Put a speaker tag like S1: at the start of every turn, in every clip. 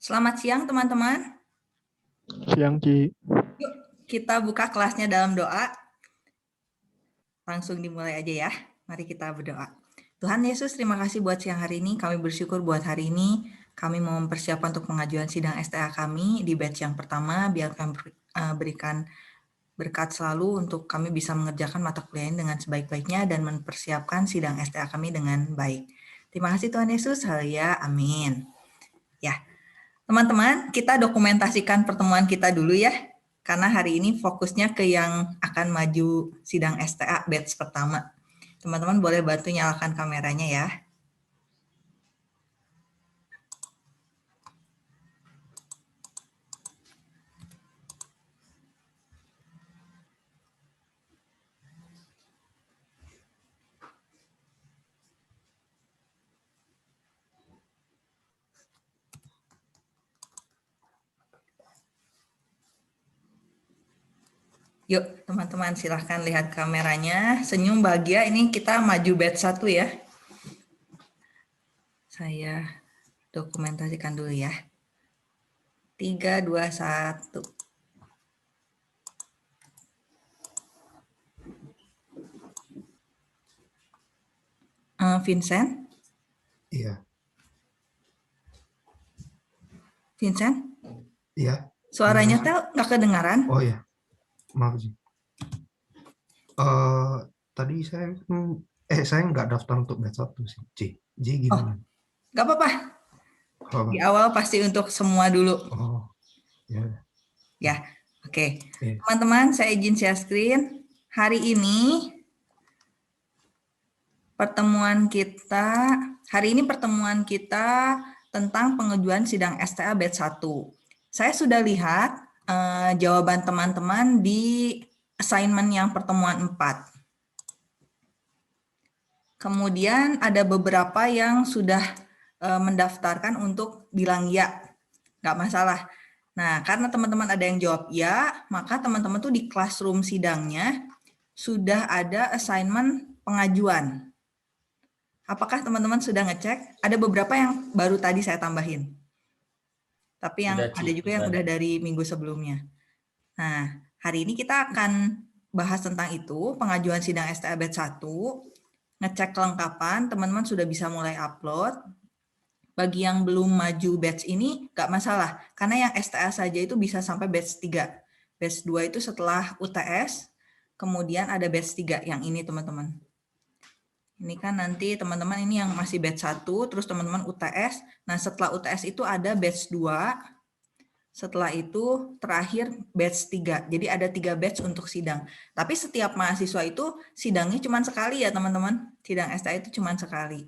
S1: Selamat siang teman-teman.
S2: Siang, Ci.
S1: Yuk kita buka kelasnya dalam doa. Langsung dimulai aja ya. Mari kita berdoa. Tuhan Yesus, terima kasih buat siang hari ini. Kami bersyukur buat hari ini. Kami mau mempersiapkan untuk pengajuan sidang STA kami di batch yang pertama. Biar kami berikan berkat selalu untuk kami bisa mengerjakan mata kuliah ini dengan sebaik-baiknya dan mempersiapkan sidang STA kami dengan baik. Terima kasih Tuhan Yesus. Haleluya. Amin. Ya. Teman-teman, kita dokumentasikan pertemuan kita dulu ya, karena hari ini fokusnya ke yang akan maju sidang STA batch pertama. Teman-teman boleh bantu nyalakan kameranya ya. Yuk teman-teman silahkan lihat kameranya, senyum bahagia. Ini kita maju batch 1 ya. Saya dokumentasikan dulu ya. 3, 2, 1. Vincent?
S2: Iya.
S1: Vincent?
S2: Iya.
S1: Suaranya tuh nggak kedengaran?
S2: Oh iya. Maaf, Ci. Tadi saya nggak daftar untuk batch 1 sih, Ci. Ji gimana?
S1: Nggak apa-apa. Di awal pasti untuk semua dulu.
S2: Oh, ya.
S1: Ya, oke.
S2: Iya.
S1: Teman-teman, saya izin share screen. Hari ini pertemuan kita tentang pengajuan sidang STA batch 1. Saya sudah lihat jawaban teman-teman di assignment yang pertemuan 4. Kemudian ada beberapa yang sudah mendaftarkan untuk bilang ya, nggak masalah. Nah, karena teman-teman ada yang jawab ya, maka teman-teman tuh di classroom sidangnya sudah ada assignment pengajuan. Apakah teman-teman sudah ngecek? Ada beberapa yang baru tadi saya tambahin. Tapi yang ada juga yang udah dari minggu sebelumnya. Nah, hari ini kita akan bahas tentang itu, pengajuan sidang STA batch 1, ngecek kelengkapan, teman-teman sudah bisa mulai upload. Bagi yang belum maju batch ini, nggak masalah. Karena yang STA saja itu bisa sampai batch 3. Batch 2 itu setelah UTS, kemudian ada batch 3 yang ini teman-teman. Ini kan nanti teman-teman ini yang masih batch 1, terus teman-teman UTS. Nah setelah UTS itu ada batch 2, setelah itu terakhir batch 3. Jadi ada 3 batch untuk sidang. Tapi setiap mahasiswa itu sidangnya cuma sekali ya teman-teman. Sidang STA itu cuma sekali.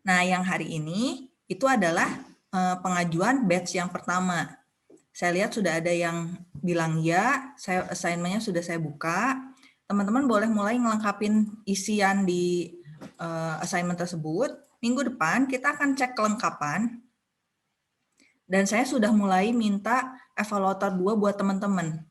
S1: Nah yang hari ini itu adalah pengajuan batch yang pertama. Saya lihat sudah ada yang bilang ya, assignment-nya sudah saya buka. Teman-teman boleh mulai ngelengkapin isian di assignment tersebut. Minggu depan kita akan cek kelengkapan. Dan saya sudah mulai minta evaluator 2 buat teman-teman.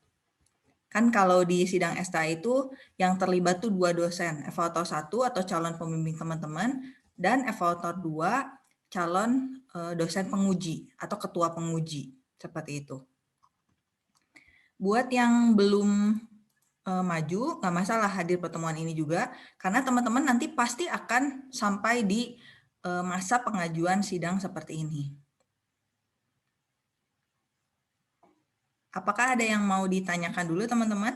S1: Kan kalau di sidang STA itu yang terlibat tuh 2 dosen, evaluator 1 atau calon pembimbing teman-teman, dan evaluator 2 calon dosen penguji atau ketua penguji, seperti itu. Buat yang belum maju, nggak masalah hadir pertemuan ini juga, karena teman-teman nanti pasti akan sampai di masa pengajuan sidang seperti ini. Apakah ada yang mau ditanyakan dulu teman-teman?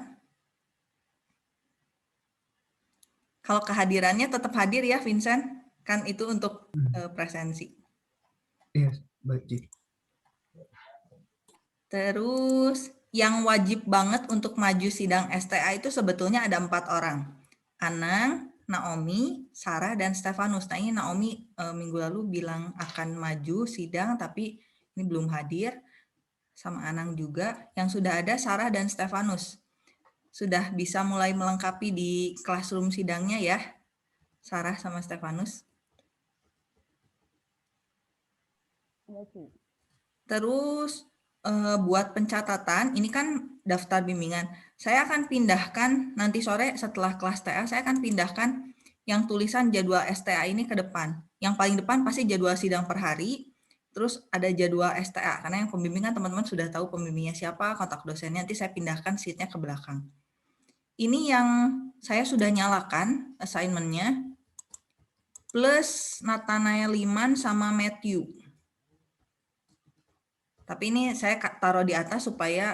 S1: Kalau kehadirannya tetap hadir ya Vincent, kan itu untuk presensi.
S2: Iya, baik, Ci.
S1: Terus yang wajib banget untuk maju sidang STA itu sebetulnya ada 4 orang. Anang, Naomi, Sarah, dan Stefanus. Nah ini Naomi minggu lalu bilang akan maju sidang tapi ini belum hadir. Sama Anang juga. Yang sudah ada Sarah dan Stefanus. Sudah bisa mulai melengkapi di classroom sidangnya ya, Sarah sama Stefanus. Terus buat pencatatan, ini kan daftar bimbingan. Saya akan pindahkan nanti sore setelah kelas TA, saya akan pindahkan yang tulisan jadwal STA ini ke depan. Yang paling depan pasti jadwal sidang per hari. terus ada jadwal STA, karena yang pembimbingan teman-teman sudah tahu pembimbingnya siapa, kontak dosennya, nanti saya pindahkan sheet-nya ke belakang. Ini yang saya sudah nyalakan assignment-nya, plus Nathanael Liman sama Matthew. Tapi ini saya taruh di atas supaya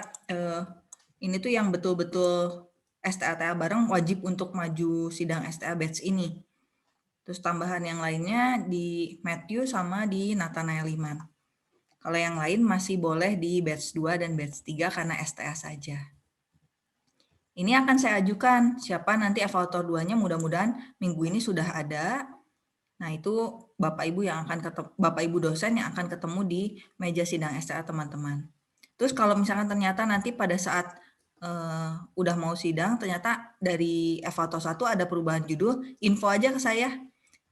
S1: ini tuh yang betul-betul STA bareng wajib untuk maju sidang STA batch ini. Terus tambahan yang lainnya di Matthew sama di Nathanael Liman. Kalau yang lain masih boleh di batch 2 dan batch 3 karena STA saja. Ini akan saya ajukan siapa nanti evaluator 2-nya, mudah-mudahan minggu ini sudah ada. Nah, itu Bapak Ibu yang akan ketemu, Bapak Ibu dosen yang akan ketemu di meja sidang STA teman-teman. Terus kalau misalkan ternyata nanti pada saat udah mau sidang, ternyata dari evaluator 1 ada perubahan judul, info aja ke saya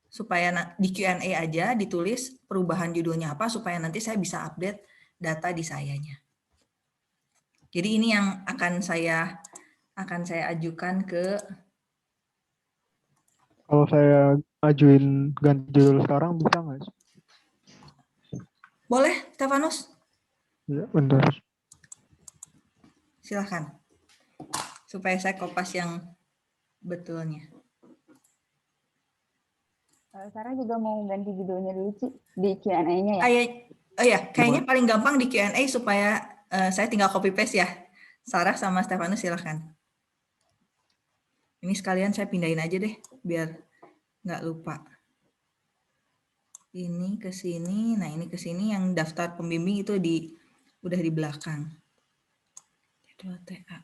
S1: supaya di Q&A aja ditulis perubahan judulnya apa supaya nanti saya bisa update data di sayanya. Jadi ini yang akan saya ajukan ke.
S3: Kalau saya ajuin ganti judul sekarang bisa nggak?
S1: Boleh, Stefanus?
S3: Ya, bentar.
S1: Silahkan. Supaya saya kopas yang betulnya.
S4: Sarah juga mau ganti judulnya dulu, Ci, di Q&A-nya ya?
S1: Oh ya, kayaknya paling gampang di Q&A supaya saya tinggal copy paste ya. Sarah sama Stefanus silahkan. Ini sekalian saya pindahin aja deh, biar nggak lupa. Ini ke sini, nah ini ke sini yang daftar pembimbing itu udah di belakang. Jadwal TA.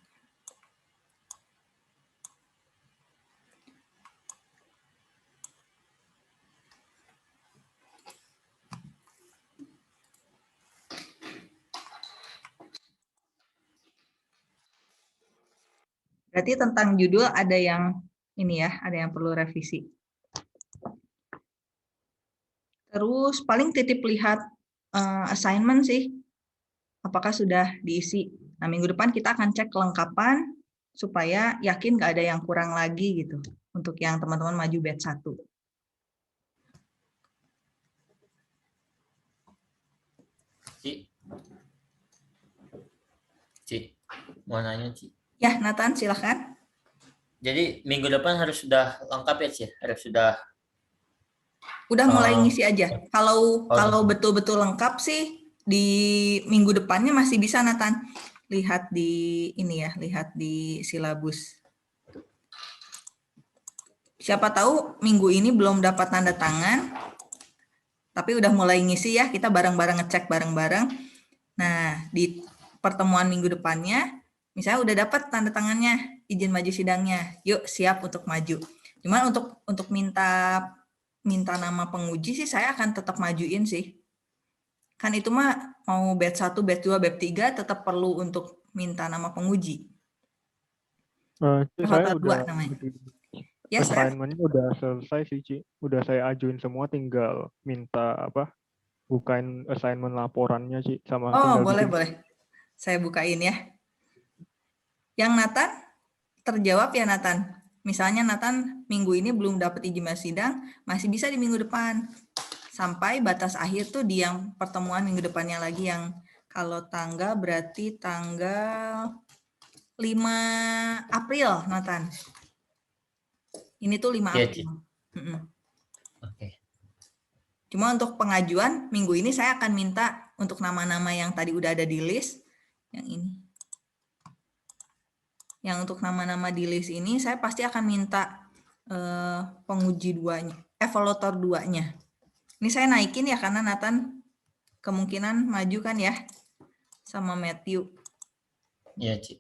S1: Berarti tentang judul ada yang ini ya, ada yang perlu revisi. Terus paling titip lihat assignment sih, apakah sudah diisi. Nah, minggu depan kita akan cek kelengkapan supaya yakin nggak ada yang kurang lagi gitu untuk yang teman-teman maju batch 1.
S5: Ci, mau nanya, Ci.
S1: Ya, Nathan, silakan.
S5: Jadi minggu depan harus sudah lengkap ya, Ci? Harus sudah.
S1: Udah mulai ngisi aja. Kalau betul-betul lengkap sih di minggu depannya masih bisa, Nathan. Lihat di ini ya, lihat di silabus. Siapa tahu minggu ini belum dapat tanda tangan, tapi udah mulai ngisi ya, kita bareng-bareng ngecek bareng-bareng. Nah, di pertemuan minggu depannya, misalnya udah dapat tanda tangannya, izin maju sidangnya, yuk siap untuk maju. Cuman untuk minta nama penguji sih saya akan tetap majuin sih. Kan itu mah mau batch 1, batch 2, batch 3 tetap perlu untuk minta nama penguji.
S3: Saya udah
S1: namanya. Ya,
S3: assignment-nya udah selesai sih, Ci. Udah saya ajuin semua, tinggal minta bukain assignment laporannya, Ci, sama tinggal
S1: boleh. Saya bukain ya. Yang Nathan terjawab ya, Nathan. Misalnya Nathan minggu ini belum dapat izin sidang, masih bisa di minggu depan. Sampai batas akhir tuh di yang pertemuan minggu depannya lagi, yang kalau tanggal berarti tanggal 5 April, Nathan. Ini tuh 5 April.
S5: Oke.
S1: Cuma untuk pengajuan minggu ini saya akan minta untuk nama-nama yang tadi udah ada di list, yang ini. Yang untuk nama-nama di list ini saya pasti akan minta penguji 2-nya, evaluator 2-nya. Ini saya naikin ya karena Nathan kemungkinan maju kan ya sama Matthew.
S5: Iya, Ci.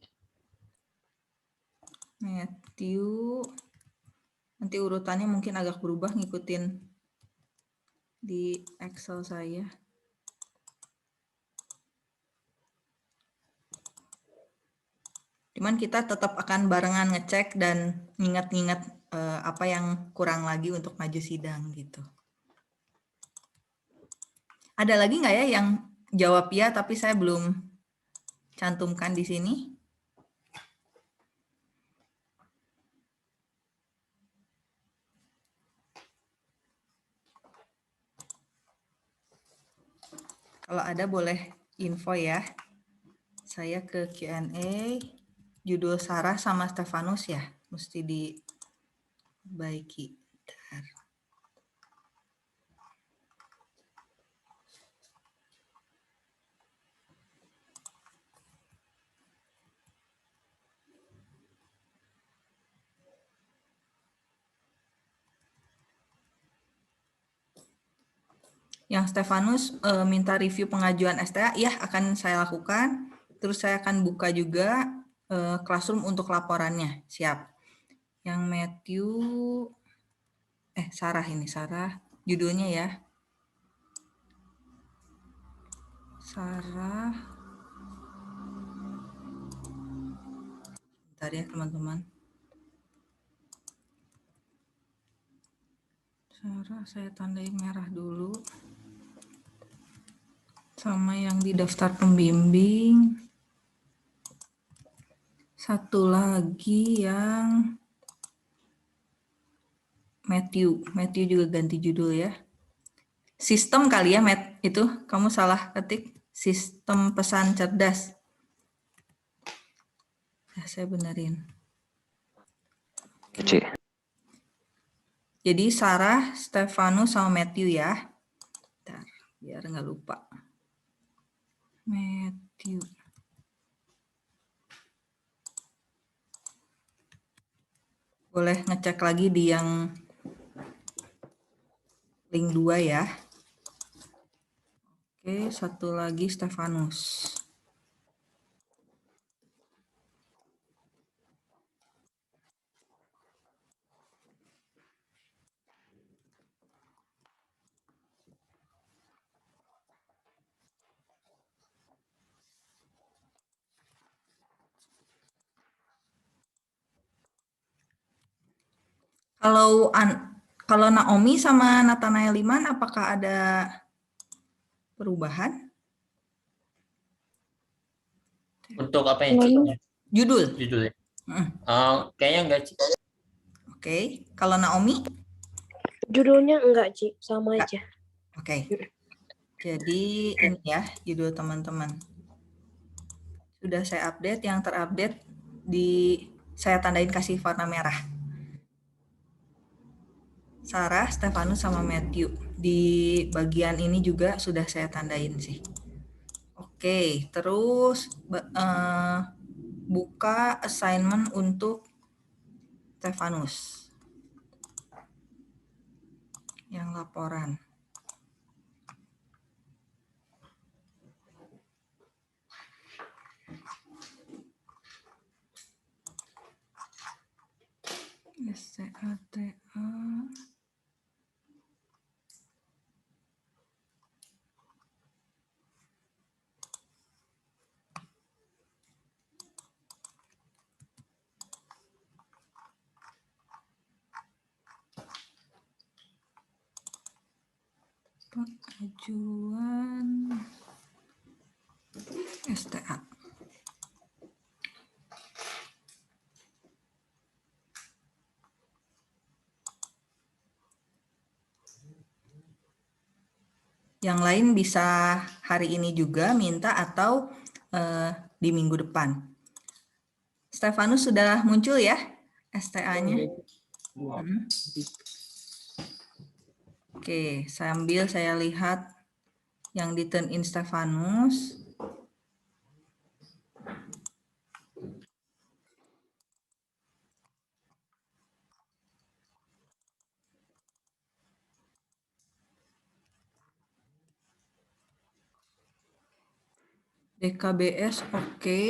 S1: Matthew. Nanti urutannya mungkin agak berubah ngikutin di Excel saya. Cuman kita tetap akan barengan ngecek dan nginget-nginget apa yang kurang lagi untuk maju sidang gitu. Ada lagi nggak ya yang jawab ya tapi saya belum cantumkan di sini? Kalau ada boleh info ya. Saya ke Q&A. Judul Sarah sama Stefanus ya. Mesti dibaiki. Bentar. Yang Stefanus minta review pengajuan STA, ya akan saya lakukan. Terus saya akan buka juga Classroom untuk laporannya. Siap. Yang Matthew, Sarah ini, Sarah. Judulnya ya. Sarah. Bentar ya teman-teman. Sarah saya tandai merah dulu. Sama yang di daftar pembimbing. Satu lagi yang Matthew. Matthew juga ganti judul ya. Sistem kali ya, Matt. Itu kamu salah ketik. Sistem pesan cerdas. Ya, saya benerin.
S6: Ci.
S1: Jadi Sarah, Stefanus, sama Matthew ya. Bentar, biar nggak lupa. Matthew. Boleh ngecek lagi di yang link 2 ya. Oke, satu lagi Stefanus. Kalau Naomi sama Nathanael Iman, apakah ada perubahan?
S5: Untuk apa ya, Ci?
S1: Judul.
S5: Judulnya.
S1: Hmm.
S5: Kayaknya enggak, Ci.
S1: Oke. Kalau Naomi?
S7: Judulnya enggak, Ci. Sama
S1: Enggak.
S7: aja.
S1: Oke. Jadi ini ya judul teman-teman. Sudah saya update, yang terupdate saya tandain kasih warna merah. Sarah, Stefanus, sama Matthew. Di bagian ini juga sudah saya tandain sih. Oke, terus buka assignment untuk Stefanus. Yang laporan. SCATA. Pengajuan STA. Yang lain bisa hari ini juga minta atau di minggu depan. Stefanus sudah muncul ya STA-nya? Oke, sambil saya lihat yang di turn in Stefanus. DKBS oke.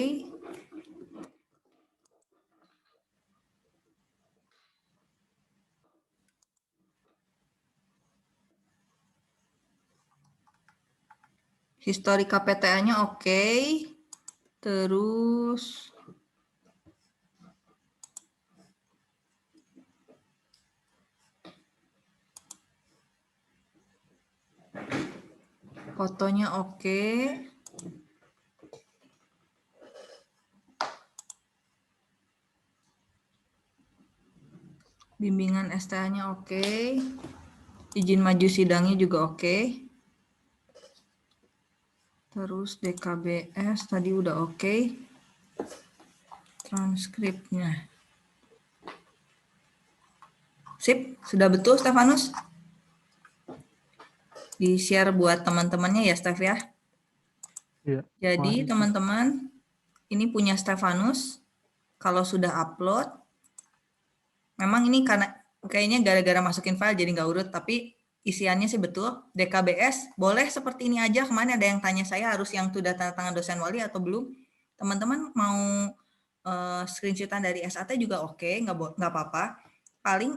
S1: Histori KPTA-nya oke. Terus fotonya oke. Bimbingan STA-nya oke. Izin maju sidangnya juga oke. Terus DKBS tadi udah oke. Transkripnya. Sip, sudah betul Stefanus? Di-share buat teman-temannya ya, Stef ya.
S3: Iya.
S1: Jadi
S3: Makasih, Ci.
S1: teman-teman, ini punya Stefanus. Kalau sudah upload, memang ini karena kayaknya gara-gara masukin file jadi nggak urut, tapi isiannya sih betul. DKBS boleh seperti ini aja. Kemarin ada yang tanya saya harus yang sudah tanda tangan dosen wali atau belum. Teman-teman mau screenshotan dari SAT juga oke, nggak apa-apa. Paling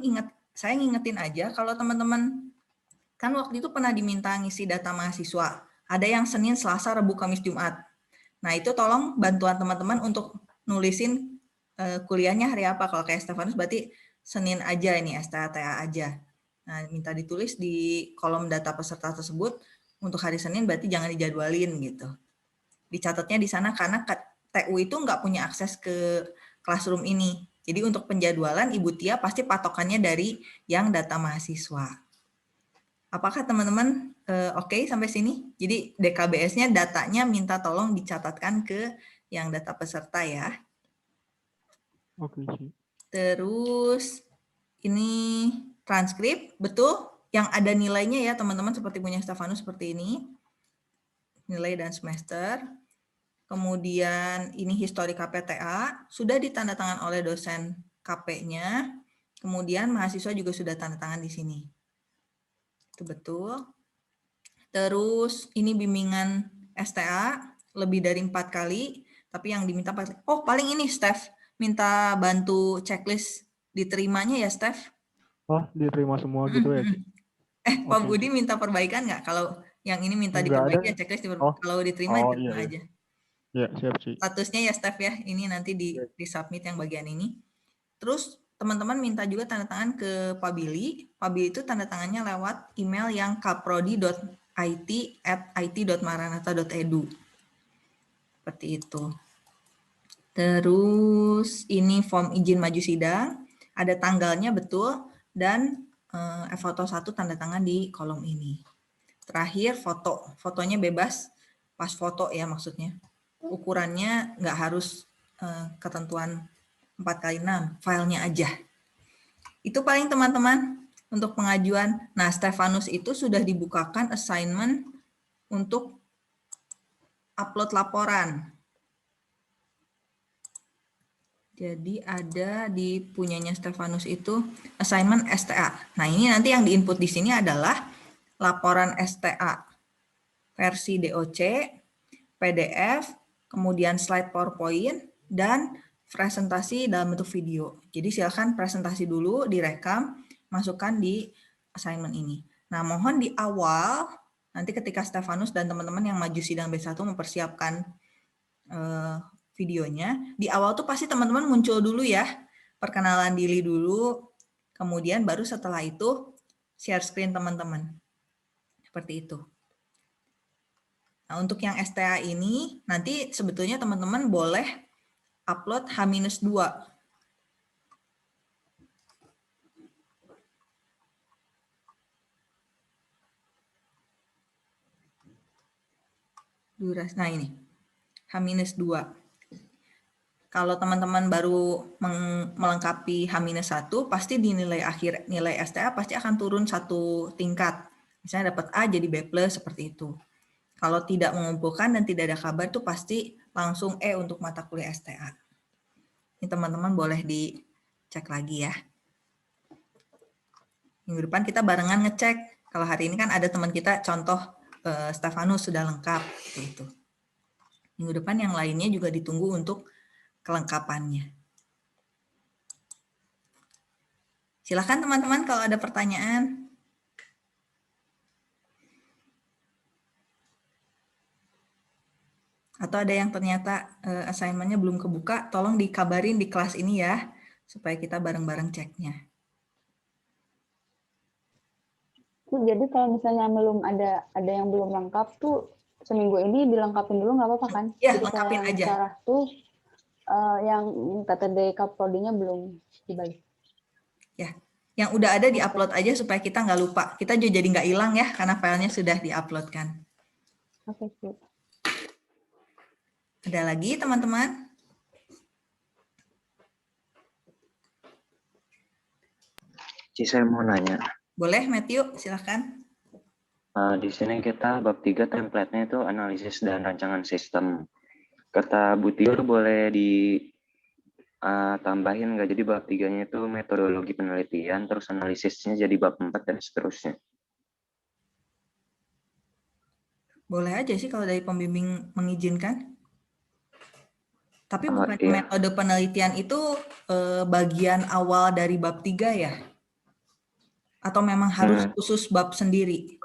S1: saya ngingetin aja kalau teman-teman kan waktu itu pernah diminta ngisi data mahasiswa. Ada yang Senin, Selasa, Rabu, Kamis, Jumat. Nah itu tolong bantuan teman-teman untuk nulisin kuliahnya hari apa. Kalau kayak Stefanus berarti Senin aja ini, STA aja. Nah, minta ditulis di kolom data peserta tersebut untuk hari Senin berarti jangan dijadwalin gitu. Dicatatnya di sana karena TU itu nggak punya akses ke classroom ini. Jadi untuk penjadwalan Ibu Tia pasti patokannya dari yang data mahasiswa. Apakah teman-teman oke sampai sini? Jadi DKBS-nya datanya minta tolong dicatatkan ke yang data peserta ya.
S3: Oke, Ci.
S1: Terus ini transkrip, betul? Yang ada nilainya ya teman-teman seperti punya Stefanus seperti ini. Nilai dan semester. Kemudian ini histori KPTA, sudah ditandatangan oleh dosen KP-nya. Kemudian mahasiswa juga sudah tanda tangan di sini. Itu betul. Terus ini bimbingan STA lebih dari 4 kali, tapi yang diminta paling ini Steph minta bantu checklist diterimanya ya Steph.
S3: Oh, diterima semua gitu ya, Ci?
S1: Pak
S3: Oke,
S1: Budi
S3: Ci.
S1: minta perbaikan nggak? Kalau yang ini minta
S3: Nggak ada.
S1: diperbaiki ya checklist kalau diterima
S3: Oh,
S1: diterima
S3: iya, iya.
S1: aja.
S3: Ya, siap, Ci.
S1: Statusnya ya Steph ya, ini nanti di submit yang bagian ini. Terus teman-teman minta juga tanda tangan ke Pak Billy. Pak Billy itu tanda tangannya lewat email yang kaprodi.it@it.maranatha.edu. Seperti itu. Terus ini form izin maju sidang, ada tanggalnya betul, dan foto 1 tanda tangan di kolom ini. Terakhir fotonya bebas, pas foto ya maksudnya. Ukurannya nggak harus ketentuan 4x6, filenya aja. Itu paling teman-teman untuk pengajuan. Nah, Stefanus itu sudah dibukakan assignment untuk upload laporan. Jadi ada di punyanya Stefanus itu assignment STA. Nah, ini nanti yang diinput di sini adalah laporan STA versi DOC, PDF, kemudian slide PowerPoint, dan presentasi dalam bentuk video. Jadi silakan presentasi dulu, direkam, masukkan di assignment ini. Nah, mohon di awal, nanti ketika Stefanus dan teman-teman yang maju sidang B1 mempersiapkan videonya, di awal tuh pasti teman-teman muncul dulu ya, perkenalan diri dulu, kemudian baru setelah itu share screen teman-teman. Seperti itu. Nah, untuk yang STA ini, nanti sebetulnya teman-teman boleh upload H-2. Nah ini, H-2. Kalau teman-teman baru melengkapi H-1, pasti di nilai akhir, nilai STA pasti akan turun 1 tingkat. Misalnya dapat A jadi B+, seperti itu. Kalau tidak mengumpulkan dan tidak ada kabar, itu pasti langsung E untuk mata kuliah STA. Ini teman-teman boleh dicek lagi ya. Minggu depan kita barengan ngecek. Kalau hari ini kan ada teman kita, contoh Stefanus sudah lengkap. Gitu. Minggu depan yang lainnya juga ditunggu untuk kelengkapannya. Silakan teman-teman kalau ada pertanyaan. Atau ada yang ternyata assignment-nya belum kebuka, tolong dikabarin di kelas ini ya, supaya kita bareng-bareng ceknya.
S4: Jadi kalau misalnya belum ada yang belum lengkap tuh seminggu ini dilengkapin dulu nggak apa-apa kan?
S1: Ya,
S4: jadi
S1: lengkapin aja.
S4: Sarah tuh yang TTD Kaprodinya belum dibalik.
S1: Ya, yang udah ada di-upload aja supaya kita nggak lupa. Kita juga jadi nggak hilang ya, karena filenya sudah di-uploadkan.
S4: Oke, siap.
S1: Ada lagi teman-teman?
S6: Ci, saya mau nanya.
S1: Boleh, Matthew, silahkan.
S6: Di sini kita bab 3 template-nya itu analisis dan rancangan sistem. Kata Bu Tiur boleh ditambahin nggak? Jadi bab 3-nya itu metodologi penelitian, terus analisisnya jadi bab 4 dan seterusnya.
S1: Boleh aja sih kalau dari pembimbing mengizinkan. Tapi bukan
S6: Iya.
S1: metode penelitian itu bagian awal dari bab 3 ya? Atau memang harus khusus bab sendiri?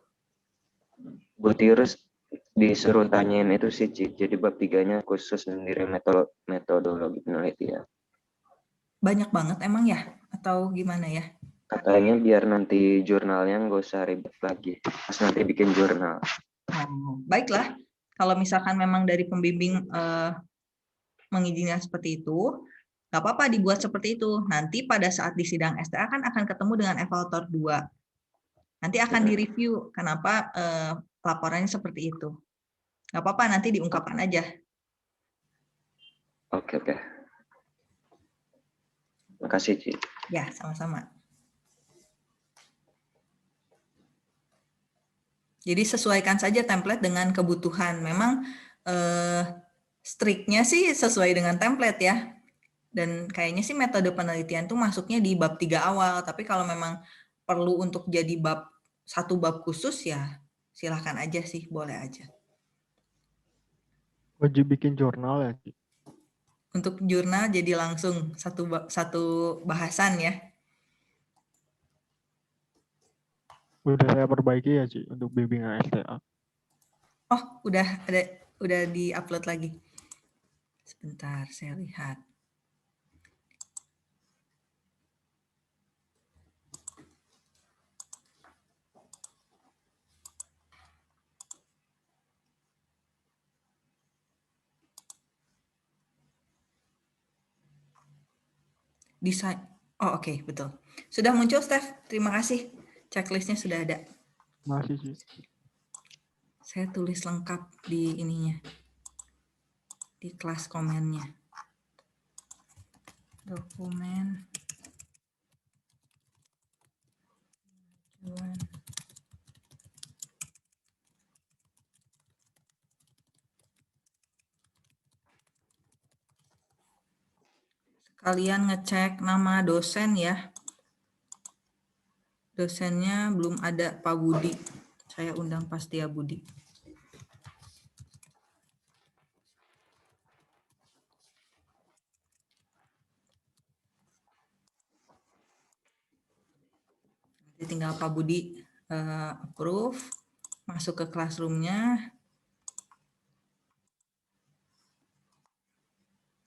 S6: Bu Tiur disuruh tanyain itu sih, Ci. Jadi bab 3-nya khusus sendiri metodologi penelitian.
S1: Banyak banget emang ya? Atau gimana ya?
S6: Katanya biar nanti jurnalnya nggak usah ribet lagi. Pas nanti bikin jurnal.
S1: Baiklah, kalau misalkan memang dari pembimbing mengizinkan seperti itu, nggak apa-apa dibuat seperti itu. Nanti pada saat di sidang STA kan akan ketemu dengan evaluator 2. Nanti akan direview kenapa laporannya seperti itu. Nggak apa-apa, nanti diungkapkan aja.
S6: Oke. Makasih, Ci.
S1: Ya, sama-sama. Jadi sesuaikan saja template dengan kebutuhan. Memang striknya sih sesuai dengan template ya. Dan kayaknya sih metode penelitian tuh masuknya di bab 3 awal. Tapi kalau memang perlu untuk jadi satu bab khusus ya silahkan aja sih, boleh aja.
S3: Wajib bikin jurnal ya, Ci?
S1: Untuk jurnal jadi langsung satu bahasan ya.
S3: Udah saya perbaiki ya, Ci, untuk bimbingan STA.
S1: Oh, udah di-upload lagi. Sebentar, saya lihat. Desain. Oh, oke, betul. Sudah muncul, Steph. Terima kasih. Checklistnya sudah ada.
S3: Masih, Ci.
S1: Saya tulis lengkap di ininya. Di kelas komennya. Dokumen. Kalian ngecek nama dosen ya. Dosennya belum ada, Pak Budi. Saya undang Pak Setia Budi. Nanti tinggal Pak Budi approve, masuk ke classroom-nya.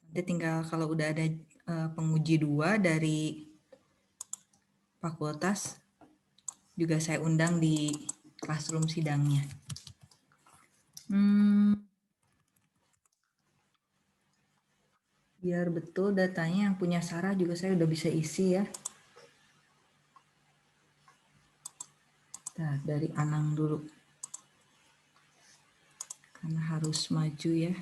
S1: Nanti tinggal kalau udah ada penguji 2 dari fakultas, juga saya undang di classroom sidangnya. Biar betul datanya, yang punya Sarah juga saya udah bisa isi ya. Nah, dari Anang dulu. Karena harus maju ya.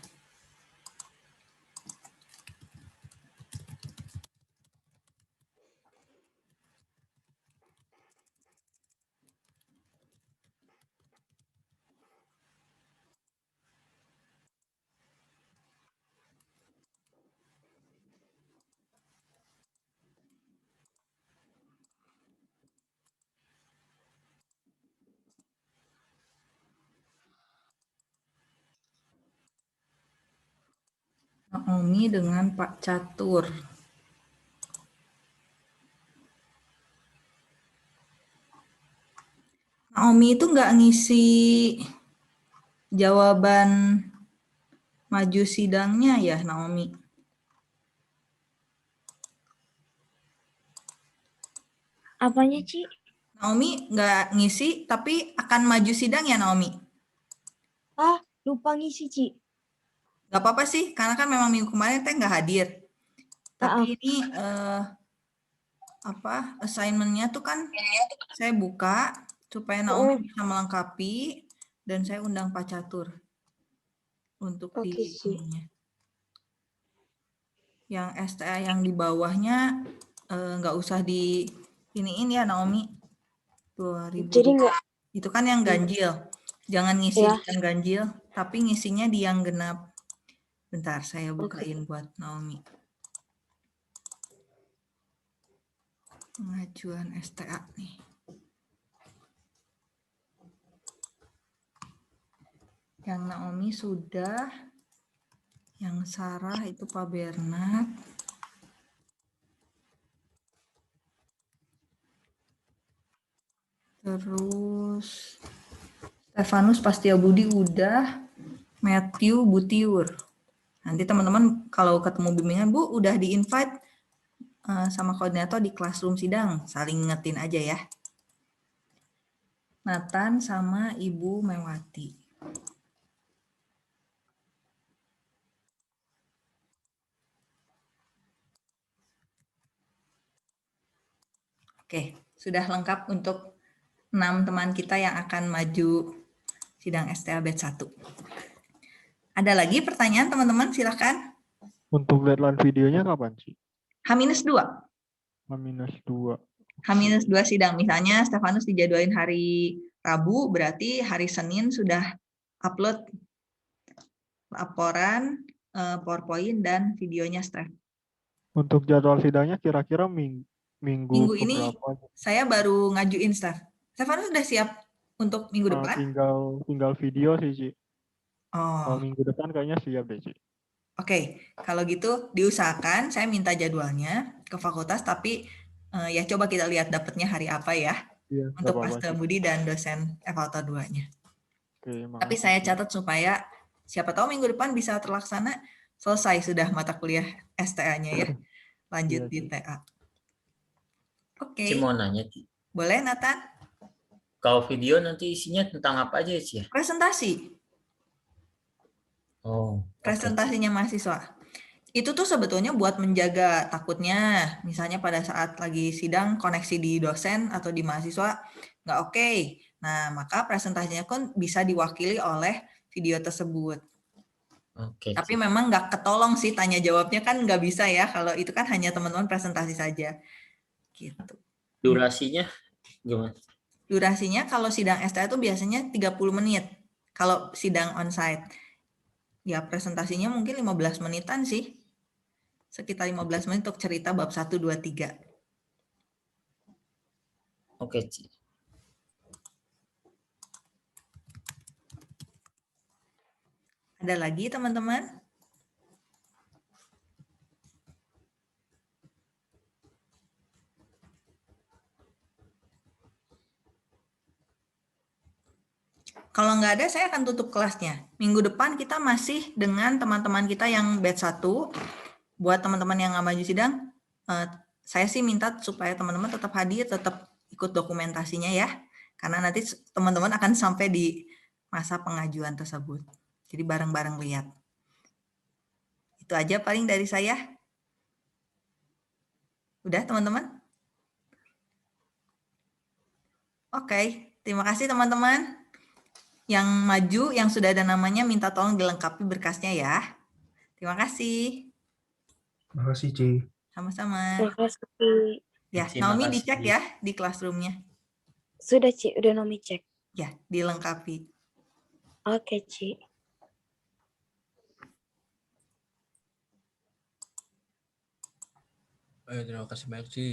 S1: Naomi dengan Pak Catur. Naomi itu nggak ngisi jawaban maju sidangnya ya, Naomi?
S7: Apanya, Ci?
S1: Naomi nggak ngisi, tapi akan maju sidang ya, Naomi?
S7: Lupa ngisi, Ci.
S1: Nggak apa-apa sih, karena kan memang minggu kemarin Teh nggak hadir. Tapi ini assignment-nya tuh kan saya buka supaya Naomi bisa melengkapi, dan saya undang Pak Catur untuk di ininya. Yang STA yang di bawahnya nggak usah di iniin ya Naomi. 2000.
S7: Jadi nggak,
S1: Itu kan yang ganjil. Jangan ngisi
S7: Ya.
S1: di yang ganjil, tapi ngisinya di yang genap. Bentar, saya
S7: Oke.
S1: bukain buat Naomi. Pengajuan STA nih. Yang Naomi sudah, yang Sarah itu Pak Bernard. Terus Stefanus Pastiabudi udah, Matthew Butiur. Nanti teman-teman kalau ketemu bimbingan, Bu, udah di-invite sama koordinator di classroom sidang, saling ingetin aja ya. Nathan sama Ibu Mewati. Oke, sudah lengkap untuk 6 teman kita yang akan maju sidang STA batch 1. Ada lagi pertanyaan teman-teman? Silakan.
S3: Untuk deadline videonya kapan sih?
S1: H-2.
S3: H-2.
S1: H-2 sidang. Misalnya Stefanus dijadwalin hari Rabu, berarti hari Senin sudah upload laporan, PowerPoint, dan videonya, Steph.
S3: Untuk jadwal sidangnya kira-kira minggu
S1: Minggu ini
S3: keberapa?
S1: saya baru ngajuin, Steph. Stefanus sudah siap untuk minggu depan?
S3: Tinggal video sih, Ci.
S1: Oh,
S3: Kalau minggu depan kayaknya siap deh, Ci.
S1: Oke. Kalau gitu diusahakan saya minta jadwalnya ke fakultas, tapi ya coba kita lihat dapatnya hari apa ya.
S3: Iya,
S1: Untuk
S3: nggak apa-apa,
S1: Pastor
S3: Ci.
S1: Budi dan dosen evaluator 2-nya.
S3: Oke,
S1: Tapi
S3: makasih,
S1: saya
S3: Ci.
S1: catat supaya siapa tahu minggu depan bisa terlaksana, selesai sudah mata kuliah STA-nya ya. Lanjut
S3: Iya,
S1: di
S3: Ci.
S1: TA. Oke.
S5: Ci mau nanya, Ci.
S1: Boleh, Nathan?
S5: Kalau video nanti isinya tentang apa aja, Ci ya?
S1: Presentasi.
S5: Oh, oke.
S1: Presentasinya mahasiswa. Itu tuh sebetulnya buat menjaga, takutnya misalnya pada saat lagi sidang koneksi di dosen atau di mahasiswa nggak oke. Nah, maka presentasinya kan bisa diwakili oleh video tersebut.
S5: Oke,
S1: Tapi
S5: Ci.
S1: memang nggak ketolong sih tanya jawabnya, kan nggak bisa ya kalau itu kan hanya teman-teman presentasi saja. Gitu.
S5: Durasinya gimana?
S1: Durasinya kalau sidang STA itu biasanya 30 menit. Kalau sidang onsite. Ya presentasinya mungkin 15 menitan sih. Sekitar 15 menit untuk cerita bab 1, 2, 3.
S5: Oke, Ci.
S1: Ada lagi teman-teman? Kalau nggak ada, saya akan tutup kelasnya. Minggu depan kita masih dengan teman-teman kita yang batch 1. Buat teman-teman yang nggak maju sidang, saya sih minta supaya teman-teman tetap hadir, tetap ikut dokumentasinya ya. Karena nanti teman-teman akan sampai di masa pengajuan tersebut. Jadi bareng-bareng lihat. Itu aja paling dari saya. Udah teman-teman? Oke, terima kasih teman-teman. Yang maju, yang sudah ada namanya, minta tolong dilengkapi berkasnya ya. Terima kasih.
S2: Terima kasih, Ci.
S1: Sama-sama.
S7: Terima kasih.
S1: Ya,
S5: Terima
S1: Naomi
S5: kasih.
S1: dicek ya di classroom-nya.
S7: Sudah, Ci. Udah Nomi cek.
S1: Ya, dilengkapi.
S7: Oke, Ci.
S8: Terima kasih banyak, Ci.